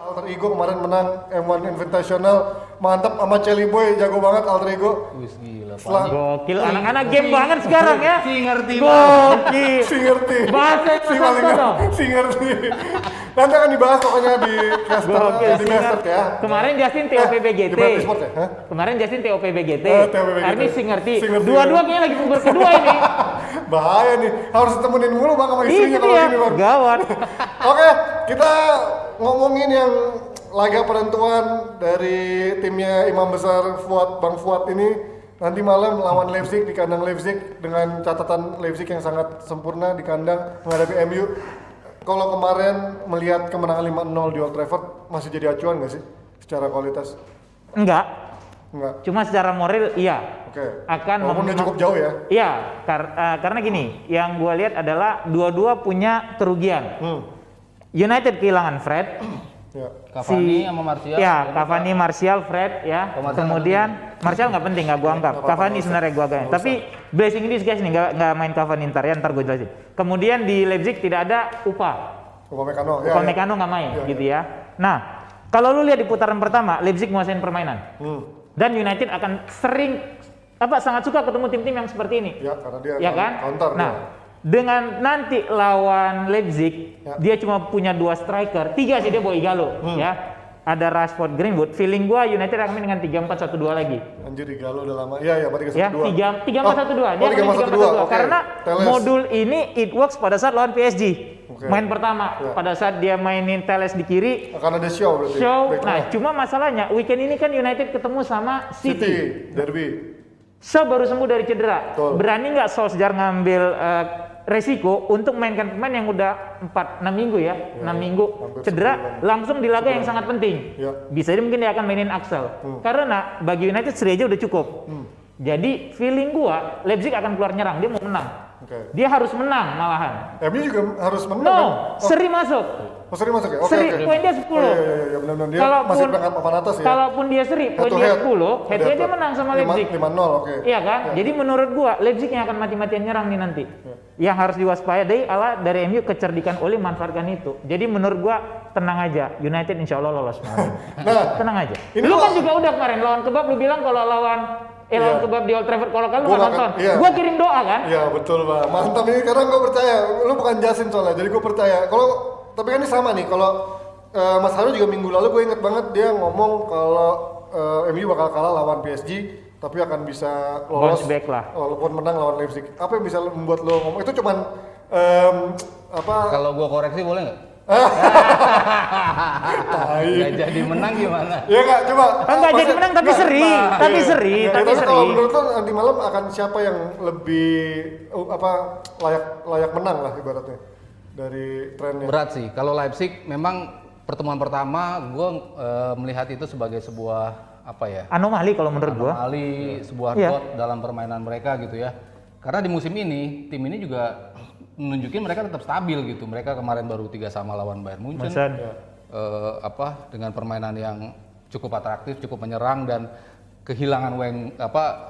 Alter Ego kemarin menang M1 Invitational, mantap sama Celi Boy, jago banget Alter Ego. Wih gila. Gokil, anak-anak game banget sekarang ya. Si ngerti Gokil. Si ngerti. Bahasa Si paling si ngerti. Nanti akan dibahas pokoknya di caster, Gokil, di caster ya. Kemarin Justin TOPBGT. Di Brand Esport ya? Hah? Kemarin Justin TOPBGT. TOPBGT. Hari ini si ngerti. Si ngerti. Dua-dua kayaknya lagi puber kedua ini. Bahaya nih, harus temenin mulu bang sama istrinya Itu kalau dia, gini bang. gawat. Oke, kita ngomongin yang laga penentuan dari timnya Imam Besar Bang Fuad ini. Nanti malam lawan Leipzig di kandang Leipzig dengan catatan Leipzig yang sangat sempurna di kandang menghadapi MU. Kalau kemarin melihat kemenangan 5-0 di Old Trafford masih jadi acuan nggak sih secara kualitas? Enggak. Cuma secara moral iya. Oke. Walaupun udah cukup jauh ya. Iya, karena gini, yang gue lihat adalah dua-dua punya kerugian. United kehilangan Fred. Ya. Cavani sama Martial. Ya, Cavani, Martial, Fred ya. Kemudian Martial nggak penting, nggak gua anggap. Cavani sebenarnya gua anggap. Tapi blessing in disguise nih, nggak main Cavani ntar gue jelasin. Kemudian di Leipzig tidak ada Upamecano nggak main gitu ya. Nah, kalau lu lihat di putaran pertama, Leipzig menguasai permainan. Dan United akan sangat suka ketemu tim-tim yang seperti ini. Ya, karena dia ya kan? counter. Nah, dengan nanti lawan Leipzig, dia cuma punya 2 striker, 3 sih dia bawa Igalo, ya. Ada Rashford, Greenwood. Feeling gua United akan main dengan 3-4-1-2 lagi. Anjir Igalo udah lama. Iya, 3-1-2. Ya, 3-4-1-2. Dia main 3-4-1-2 karena modul ini it works pada saat lawan PSG. Main pertama, pada saat dia mainin Teles di kiri, akan ada show berarti. Nah, cuma masalahnya weekend ini kan United ketemu sama City. Derby. So baru sembuh dari cedera. Betul. Berani nggak Solskjaer ngambil resiko untuk mainkan pemain yang udah 4-6 minggu ya, 6 minggu cedera langsung di laga yang sangat penting. Bisa jadi mungkin dia akan mainin Axel. Karena bagi United seri aja udah cukup. Jadi feeling gua Leipzig akan keluar nyerang, dia mau menang. Dia harus menang malahan. MU juga harus menang. No, seri masuk. Seri masuk ya? Seri, poin dia 10. Iya, benar-benar dia masih peringkat papan atas ya. Kalaupun dia seri, poin dia 10, head-to-head dia menang sama Leipzig. 5-0, oke. Iya kan? Jadi menurut gua, Leipzig yang akan mati-matian nyerang nih nanti. Yang harus diwaspadai dari MU kecerdikan Oli manfaatkan itu. Jadi menurut gua tenang aja, United insya Allah lolos. Tenang aja. Lu kan juga udah kemarin lawan Kebab, lu bilang kalau lawan Kebab di Old Trafford, kalau lu nggak nonton, gua kirim doa kan? Iya betul Bang, mantap ini karena gua percaya, lu bukan Jasin soalnya, jadi gua percaya. Tapi kan ini sama nih, kalau Mas Haru juga minggu lalu gue inget banget dia ngomong kalau MU bakal kalah lawan PSG, tapi akan bisa lolos back lah. Walaupun menang lawan Leipzig. Apa yang bisa membuat lo ngomong itu cuman Kalau gua koreksi boleh nggak? Nggak jadi menang gimana? Ya nggak, coba. Nggak jadi menang tapi seri, tapi seri. Kalau menurut lo nanti malam akan siapa yang lebih layak menang lah ibaratnya dari trennya? Berat sih. Kalau Leipzig memang pertemuan pertama gue melihat itu sebagai sebuah anomali kalau menurut gue. Anomali, sebuah dot dalam permainan mereka gitu ya. Karena di musim ini tim ini juga menunjukin mereka tetap stabil gitu. Mereka kemarin baru 3-0 lawan Bayern Munchen. Dengan permainan yang cukup atraktif, cukup menyerang, dan kehilangan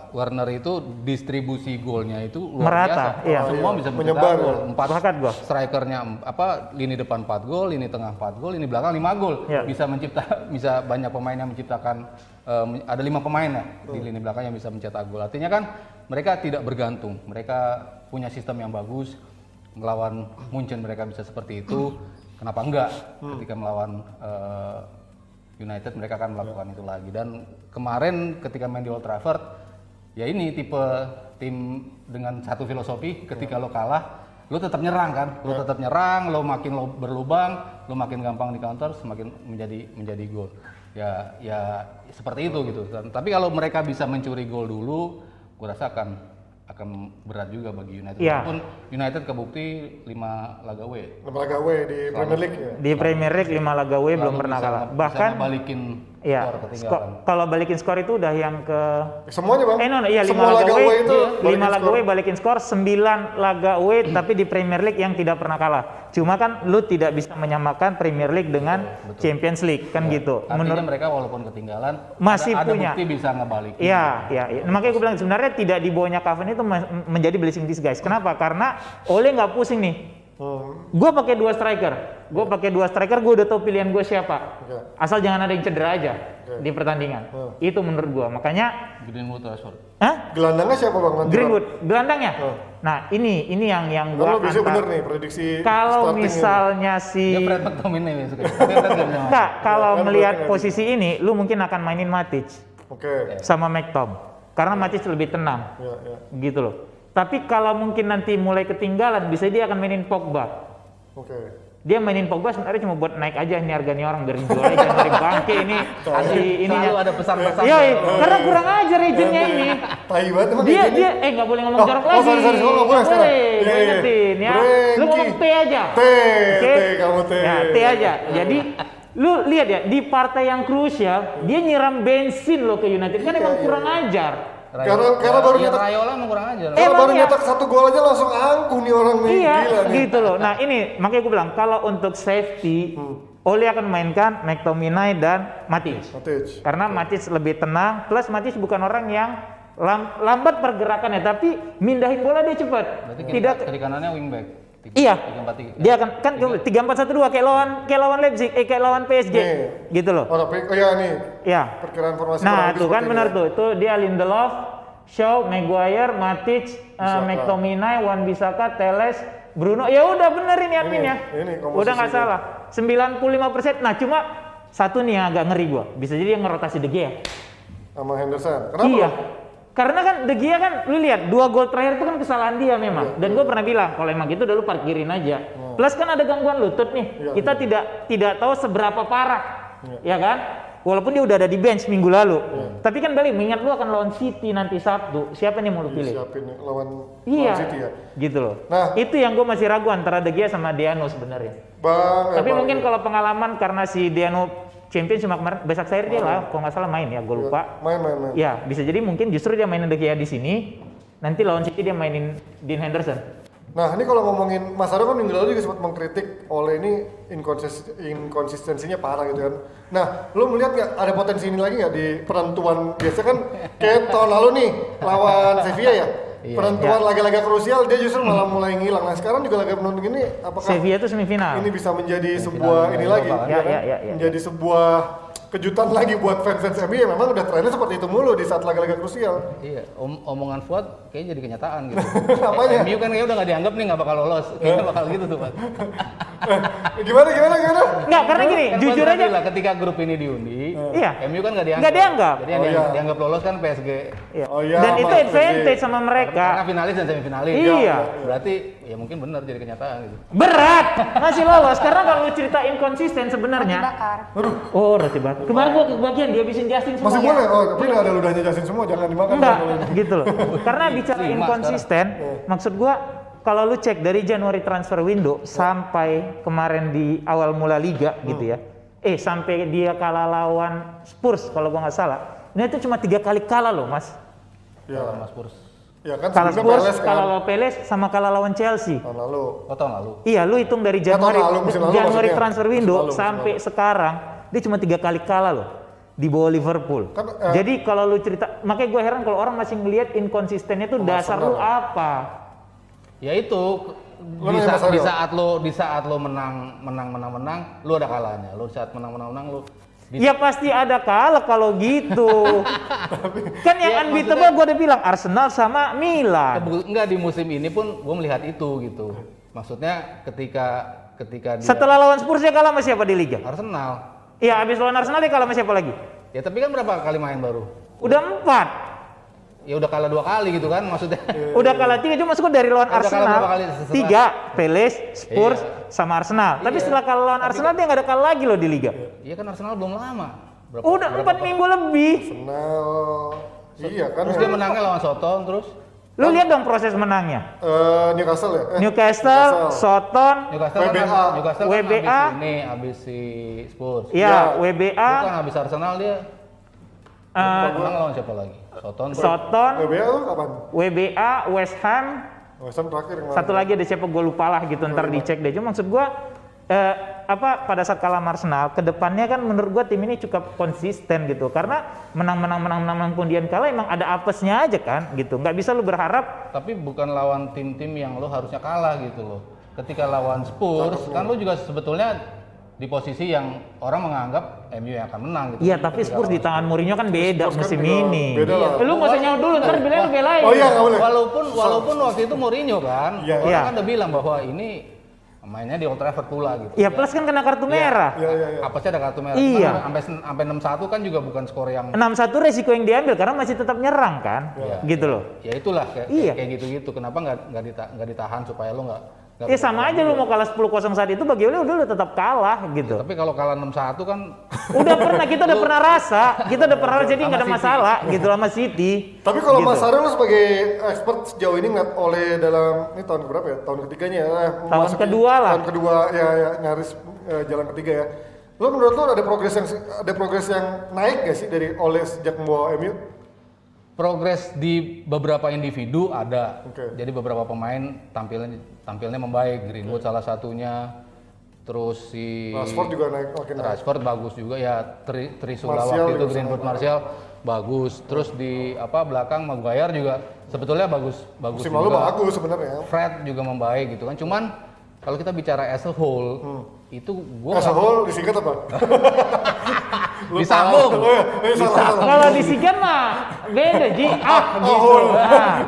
Werner itu distribusi golnya itu luar biasa. Semua bisa menyebar gol. 4 strikernya lini depan 4 gol, lini tengah 4 gol, lini belakang 5 gol. Bisa banyak pemain yang menciptakan, ada 5 pemain ya di lini belakang yang bisa mencetak gol. Artinya kan mereka tidak bergantung. Mereka punya sistem yang bagus. Melawan Munchen mereka bisa seperti itu. Kenapa enggak ketika melawan United mereka akan melakukan itu lagi. Dan kemarin ketika main di Old Trafford, ya ini tipe tim dengan satu filosofi. Ketika lo kalah, lo tetap nyerang kan, lo tetap nyerang, lo makin berlubang, lo makin gampang di counter, semakin menjadi gol. Ya seperti itu gitu. Tapi kalau mereka bisa mencuri gol dulu, gue rasa akan berat juga bagi United. Walaupun United kebukti 5 laga W. 5 laga W di Premier League ya. Di Premier League 5 laga W belum pernah kalah. Bahkan balikin skor ketinggalan. Kalau balikin skor itu udah yang ke semuanya Bang. 5 laga W itu 5 laga W balikin skor, 9 laga W tapi di Premier League yang tidak pernah kalah. Cuma kan lu tidak bisa menyamakan Premier League dengan Champions League kan gitu. Artinya mereka walaupun ketinggalan masih ada punya bukti bisa ngebalikin. Iya. Makanya gue bilang sebenarnya tidak dibawanya Cavani itu menjadi blessing disguise. Kenapa? Karena Ole nggak pusing nih Gue pakai 2 striker. Gue udah tahu pilihan gue siapa. Asal jangan ada yang cedera aja di pertandingan. Itu menurut gue. Makanya Greenwood Rashford. Gelandangnya siapa Bang? Nanti, Greenwood, gelandangnya. Nah, ini yang gue bisa bener nih prediksi kalau starting misalnya si Dia Fred McTominay besok. enggak, kalau Kan melihat berarti posisi ini, lu mungkin akan mainin Matic Oke. sama McTom. Karena Matic lebih tenang. Ya. Gitu loh. Tapi kalau mungkin nanti mulai ketinggalan, bisa dia akan mainin Pogba. Oke. Dia mainin Pogba sebenarnya cuma buat naik aja ini harga nih orang biar dijual aja dari bangke ini kasih ininya. Selalu ada pesan-pesan. Iya, karena kurang ajar regionnya ini. Tai banget emang Dia kayak gini. nggak boleh ngomong jorok oh, lagi. sorry, nggak boleh sekarang. Gue ingetin ya. Lu ngomong T aja. T, kamu T. Ya, T aja. Jadi lu lihat ya di partai yang krusial dia nyiram bensin lo ke United kan emang kurang ajar. Karena baru nyetak Raiola emang kurang aja. Karena baru iya. nyetak 1 gol aja langsung angkuh nih orang nih. Iya, Gila nih. gitu loh. Nah ini makanya gue bilang kalau untuk safety, Ole akan mainkan McTominay dan Matic. Karena Matic lebih tenang, plus Matic bukan orang yang lambat pergerakannya, tapi mindahin bola dia cepat. Berarti Tidak. kiri kanannya wingback. Iya. 3-4-3. Dia akan kan 3-4-1-2 kayak lawan Leipzig, kayak lawan PSG. Gitu loh. Oh iya nih. Iya. Perkiraan formasi Nah, kurang lebih tuh kan seperti benar ini. tuh. Itu dia Lindelof, Shaw, Maguire, Matic, McTominay, Wan-Bissaka, Teles, Bruno. Ya udah bener ini adminnya. Ini Udah nggak salah. 95%. Nah, cuma satu nih yang agak ngeri gua. Bisa jadi yang ngerotasi De Gea. Sama Henderson. Kenapa? Iya. Karena kan De Gea kan lu lihat 2 gol terakhir itu kan kesalahan dia memang. Dan gue pernah bilang kalau emang gitu udah lu parkirin aja. Plus kan ada gangguan lutut nih. Kita tidak tahu seberapa parah. Ya kan? Walaupun dia udah ada di bench minggu lalu. Tapi kan balik mengingat lu akan lawan City nanti Sabtu. Siapa nih yang mau lu pilih? Siapin nih lawan City ya. Gitu loh. Nah, itu yang gue masih ragu antara De Gea sama Diano sebenarnya. Tapi mungkin kalau pengalaman karena si Diano Champions cuma kemarin Başakşehir dia lah, kalau nggak salah main ya, gue lupa. Main. Ya, bisa jadi mungkin justru dia mainin De Gea di sini, nanti lawan City dia mainin Dean Henderson. Nah, ini kalau ngomongin Mas Aryo kan minggu lalu juga sempat mengkritik Ole ini inkonsistensinya parah gitu kan. Nah, lu melihat nggak ada potensi ini lagi nggak di penentuan? Biasanya kan kayak tahun lalu nih lawan Sevilla ya. Penentuan laga-laga krusial dia justru malah mulai ngilang. Nah, sekarang juga laga penentu ini apakah Sevilla itu semifinal. ini bisa menjadi sebuah ini lagi? Ya. Menjadi sebuah kejutan lagi buat fans-fans MU yang memang udah trennya seperti itu mulu di saat laga-laga krusial. Iya, omongan Fuad kayaknya jadi kenyataan gitu. Apanya? MU kan kayaknya udah nggak dianggap nih nggak bakal lolos. Kayaknya bakal gitu tuh, Pak. Gimana? Nggak, karena gini, Kan jujur Fuad aja. bilang, ketika grup ini diundi, Iya. MU kan nggak dianggap. Nggak dianggap. Jadi yang dianggap lolos kan PSG. Iya. Oh iya, Dan itu sama advantage sama mereka. Karena finalis dan semifinalis. Iya. Berarti ya mungkin benar jadi kenyataan gitu. Berat masih lolos karena kalau lu cerita inkonsisten sebenarnya. Bakar. Oh, roti bakar. Kemarin gua kebagian dia habisin Justin semuanya. Masih boleh? Oh, tapi nggak ada ludahnya Jasin semua, jangan dimakan. Enggak, kalau ini. gitu loh. Karena bicara Lima inkonsisten, maksud gua kalau lu cek dari Januari transfer window sampai kemarin di awal mula liga gitu ya. Sampai dia kalah lawan Spurs kalau gua nggak salah. Ini itu cuma 3 kali kalah loh, Mas. Ya, Mas Spurs. ya kan Kalah sebelumnya Spurs, Peles kan kalah lawan Peles, sama kalah lawan Chelsea. tahun lalu. Oh, tahun lalu. Iya, lu hitung dari Ya, tahun Januari, lalu, musim lalu Januari maksudnya. transfer window Musim lalu, sampai sekarang dia cuma 3 kali kalah loh di bawah Liverpool. Kan, Jadi kalau lu cerita, makanya gue heran kalau orang masih ngelihat inkonsistennya tuh dasar lu apa? Ya itu Lu nanya Mas Aryo. di saat lo menang, lu ada kalahnya. Lu saat menang, lu Ya pasti ada kalah kalau gitu. Kan yang Ya, unbeatable gue udah bilang Arsenal sama Milan. enggak di musim ini pun gue melihat itu gitu. Maksudnya ketika dia Setelah lawan Spurs dia kalah sama siapa di liga? Arsenal. Iya, habis lawan Arsenal dia kalah sama siapa lagi? Ya tapi kan berapa kali main baru? Udah 4. Ya udah kalah 2 kali gitu kan maksudnya. Udah kalah 3, cuma maksud gue dari lawan Udah kalah Arsenal berapa kali setelah? 3, Palace, Spurs, Iya. sama Arsenal. Tapi setelah kalah lawan Arsenal dia nggak ada kalah lagi loh di liga. Iya kan Arsenal belum lama. Udah 4 minggu lebih. Nah, iya kan. Terus dia menangnya lawan Soton terus Lu lihat dong proses menangnya. Newcastle ya? Newcastle, Soton, Newcastle WBA. kan Newcastle kan WBA. habis si Spurs. ya Bukan WBA, habis Arsenal dia. Menang lawan siapa lagi? Soton. Soton, WBA lu kapan? WBA, West Ham, West Ham terakhir kemarin. satu lagi ada siapa gue lupa lah gitu, ntar dicek deh. Cuma maksud gue pada saat kalah sama Arsenal, kedepannya kan menurut gue tim ini cukup konsisten gitu, karena menang kemudian kalah emang ada apesnya aja kan gitu, nggak bisa lu berharap. Tapi bukan lawan tim-tim yang lo harusnya kalah gitu loh. ketika lawan Spurs kan lu juga sebetulnya di posisi yang orang menganggap MU yang akan menang gitu. Iya, tapi Spurs di tangan Mourinho kan beda musim ini. beda lah. Lu nggak usah nyaut dulu, ntar bilang lu belain. Oh iya, nggak boleh. Walaupun waktu itu Mourinho kan, Iya. orang kan udah bilang bahwa ini mainnya di Old Trafford pula gitu. Iya, plus kan kena kartu merah. Iya. Apa sih ada kartu merah? Iya. Sampai 6-1 kan juga bukan skor yang 6-1 resiko yang diambil karena masih tetap nyerang kan, gitu loh. ya itulah kayak Iya. gitu-gitu. Kenapa nggak ditahan supaya lo nggak Ya sama aja lu mau kalah 10-0 saat itu bagi lu udah lu tetap kalah gitu. tapi kalau kalah 6-1 kan Kita udah pernah rasa, jadi nggak ada masalah gitu sama City. Tapi kalau gitu. Mas Aryo lu sebagai expert sejauh ini ngeliat oleh dalam ini tahun berapa ya? Tahun ketiganya ya? Tahun kedua lah. Tahun kedua ya nyaris jalan ketiga ya. Lo menurut lo ada progres yang naik gak sih dari Ole sejak membawa MU? progres di beberapa individu ada. Oke. Jadi beberapa pemain tampilnya membaik. Greenwood salah satunya. Terus si Rashford juga makin naik. Rashford bagus juga ya. Trisula Martial waktu itu juga Greenwood sangat Martial bagus. Terus di belakang Maguire juga sebetulnya bagus Musim lalu juga. bagus sebenarnya. Fred juga membaik gitu kan. Cuman kalau kita bicara as a whole itu gua As a whole disingkat apa? disambung. Kalau di Sigan mah beda Ji. Gitu.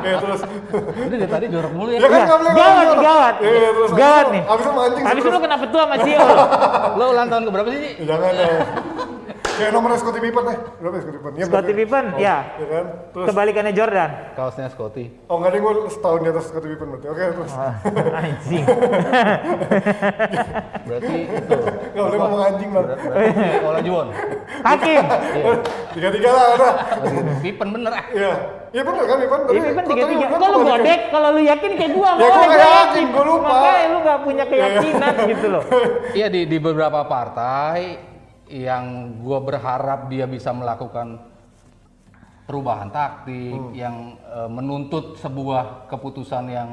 Ya terus. Udah dari tadi jorok mulu ya. Ya kan nggak boleh ngomong. Gawat. Iya, terus Gawat nih. Abis itu mancing. Habis itu terus. lu kenapa tua sama Cio? Lo ulang tahun keberapa sih? Ci? Jangan deh. Kayak nomornya Scottie Pippen nih. Berapa ya Scottie Pippen? Iya, Scottie berarti. Pippen, ya. Ya kan? Terus. Kebalikannya Jordan. Kaosnya Scotty. Oh nggak deh, gue setahun di atas Scottie Pippen berarti. Oke terus. Anjing. Berarti itu. Nggak boleh ngomong anjing bang. Berarti Olajuwon. Hakim. Tiga-tiga lah udah. Pippen bener ah. Iya. Iya bener kan Pippen? Iya, Pippen 3-3. Kok lu godek? Kalau lu yakin kayak gua, Ya, gua nggak yakin, gua lupa. Makanya lu nggak punya keyakinan gitu loh. Iya di beberapa partai yang gua berharap dia bisa melakukan perubahan taktik yang menuntut sebuah keputusan yang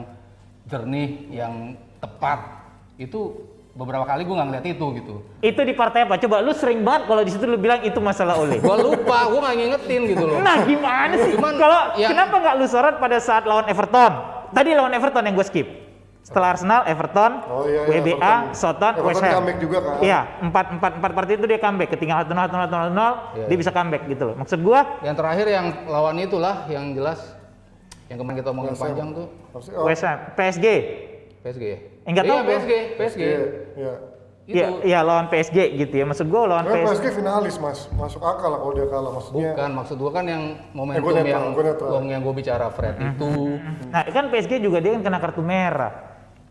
jernih, yang tepat. Itu beberapa kali gue nggak ngeliat itu gitu. Itu di partai apa? Coba lu sering banget kalau di situ lu bilang itu masalah Ole. Gue lupa, gue nggak ngingetin gitu loh. Nah gimana sih? Cuman, Kalau ya- kenapa nggak lu sorot pada saat lawan Everton? Tadi lawan Everton yang gue skip. Setelah Arsenal, Everton, Oh, iya, WBA, Everton. Soton, Everton West Ham. comeback juga kan? Iya, 4 partai itu dia comeback. Ketinggalan 1-0, dia bisa comeback gitu loh. Maksud gua Yang terakhir yang lawan itulah yang jelas yang kemarin kita omongin West Ham. panjang tuh Apa sih? Oh, West Ham, PSG. PSG ya. Enggak Iya tahu. PSG. Iya. Iya. Itu Iya, lawan PSG gitu ya. Maksud gua lawan Karena PSG. PSG finalis mas, masuk akal lah kalau dia kalah maksudnya. bukan maksud gua kan yang momentum gua netral. yang gua bicara Fred itu. Nah, kan PSG juga dia kan kena kartu merah.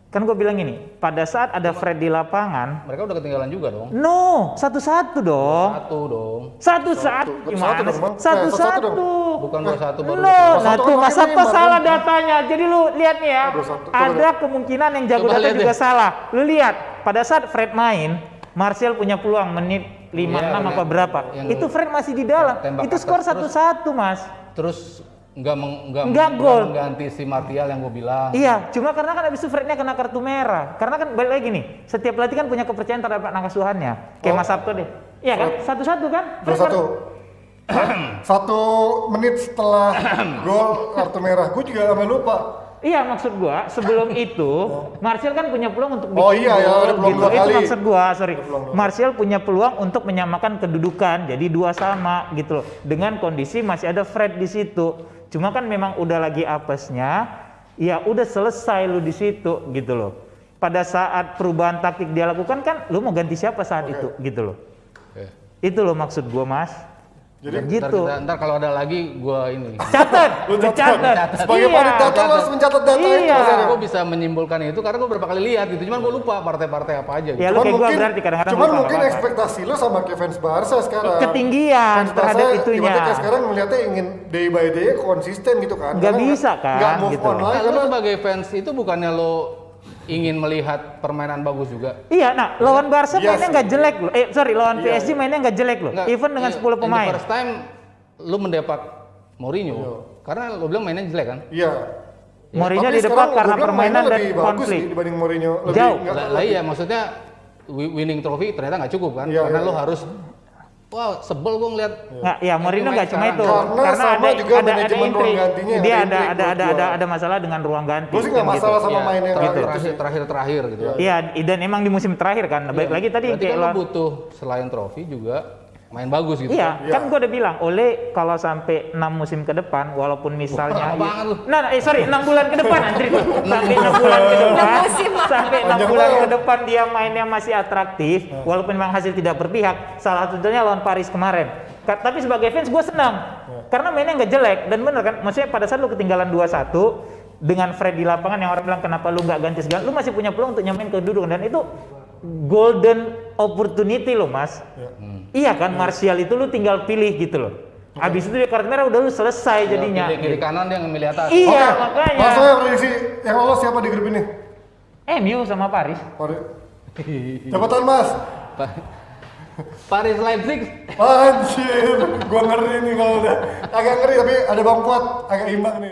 Kan gue bilang gini, pada saat ada Fred di lapangan, Mereka udah ketinggalan juga dong. no, 1-1 dong. Satu dong. 1-1 gimana Satu dong, sih? Bang. 1-1. Satu dong. Bukan 2-1 baru. No, nah Satu tuh kan Mas makin Sabto lima, salah kan? datanya. Jadi lu lihat nih ya, 2-1. Coba ada kemungkinan yang jago Coba data lihat juga deh. salah. Lu lihat, pada saat Fred main, Martial punya peluang menit 5-6 Iya, apa berapa. yang- Itu Fred masih di dalam. tembak Itu atas skor terus. 1-1, Mas. Terus Nggak gol. mengganti si Martial yang gua bilang. Iya, cuma karena kan abis itu Frednya kena kartu merah. Karena kan balik lagi nih, setiap pelatih kan punya kepercayaan terhadap anak asuhannya. Kayak Mas Sabto deh. Iya kan? 1-1 kan? Fred 1 menit setelah gol kartu merah, gue juga sampai lupa. Iya, maksud gua sebelum itu Martial kan punya peluang untuk Oh bikin iya, ya, gol ada peluang gitu. dua Itu kali. maksud gua, sorry. peluang dua. Martial punya peluang untuk menyamakan kedudukan jadi 2 sama gitu loh. Dengan kondisi masih ada Fred di situ. Cuma kan memang udah lagi apesnya, ya udah selesai lu di situ gitu loh. Pada saat perubahan taktik dia lakukan kan lu mau ganti siapa saat itu gitu loh. Oke. Itu loh maksud gua, Mas. Jadi gitu. Ntar kalau ada lagi gua ini. Catat, Lu catat. sebagai Iya. data lo harus mencatat data itu. Iya. Mas Aryo. Gue bisa menyimpulkan itu karena gue beberapa kali lihat gitu. Cuman gue lupa partai-partai apa aja gitu. Ya lu kayak gua berarti kadang-kadang cuman lupa, mungkin nggak apa-apa. ekspektasi lo sama kayak fans Barca sekarang. Ketinggian Fans Barca terhadap itunya. ibaratnya kayak sekarang melihatnya ingin day by day konsisten gitu kan. Nggak Karena bisa kan, Nggak move gitu. on lagi Nah, lu karena sebagai fans itu bukannya lo ingin melihat permainan bagus juga? Iya, nah lawan Barca Iya mainnya sih. nggak jelek loh. Lawan Iya, PSG mainnya nggak jelek loh. Nggak, Even dengan 10 in the pemain. first time lu mendepak Mourinho karena lo bilang mainnya jelek kan? iya. Mourinho Tapi di depan sekarang karena gua bilang permainan mainnya dan lebih bagus konflik. sih dibanding Mourinho. Lebih Jauh. nggak- Lah iya maksudnya winning trophy ternyata nggak cukup kan? Iya, Karena iya. lo harus wah sebel gue ngeliat. Nggak, ya Mourinho nggak cuma itu, Karena sama juga manajemen intrik. ruang gantinya, Dia ada intrik menurut gua. ada masalah dengan ruang ganti. Gue sih nggak kan masalah gitu. sama main yang Terakhir, itu sih. terakhir gitu ya. Iya, dan emang di musim terakhir kan. Baik lagi tadi Berarti kayak kan lo. lo butuh selain trofi juga main bagus gitu. Iya, Iya. kan gue udah bilang, Ole kalau sampai 6 musim ke depan, walaupun misalnya, Lama banget lu. sorry, 6 bulan ke depan, Andri tuh, sampai 6 bulan ke depan, sampai 6 Panjang bulan banget. ke depan dia mainnya masih atraktif, walaupun memang hasil tidak berpihak. Salah satunya lawan Paris kemarin. Tapi sebagai fans gue senang, karena mainnya nggak jelek dan bener kan, maksudnya pada saat lu ketinggalan 2-1 dengan Fred di lapangan yang orang bilang kenapa lu nggak ganti segala, lu masih punya peluang untuk nyamain kedudukan dan itu golden opportunity loh mas. Iya kan, Martial itu lu tinggal pilih gitu loh. Abis itu dia kartu merah udah lu selesai jadinya. Kiri kanan dia ngemilih atas. Iya Oke, makanya. langsung ya prediksi yang lolos siapa di grup ini? MU sama Paris. Cepetan mas. Paris Leipzig. Anjir, gua ngeri nih kalau udah agak ngeri tapi ada Bang Fuad agak imbang nih.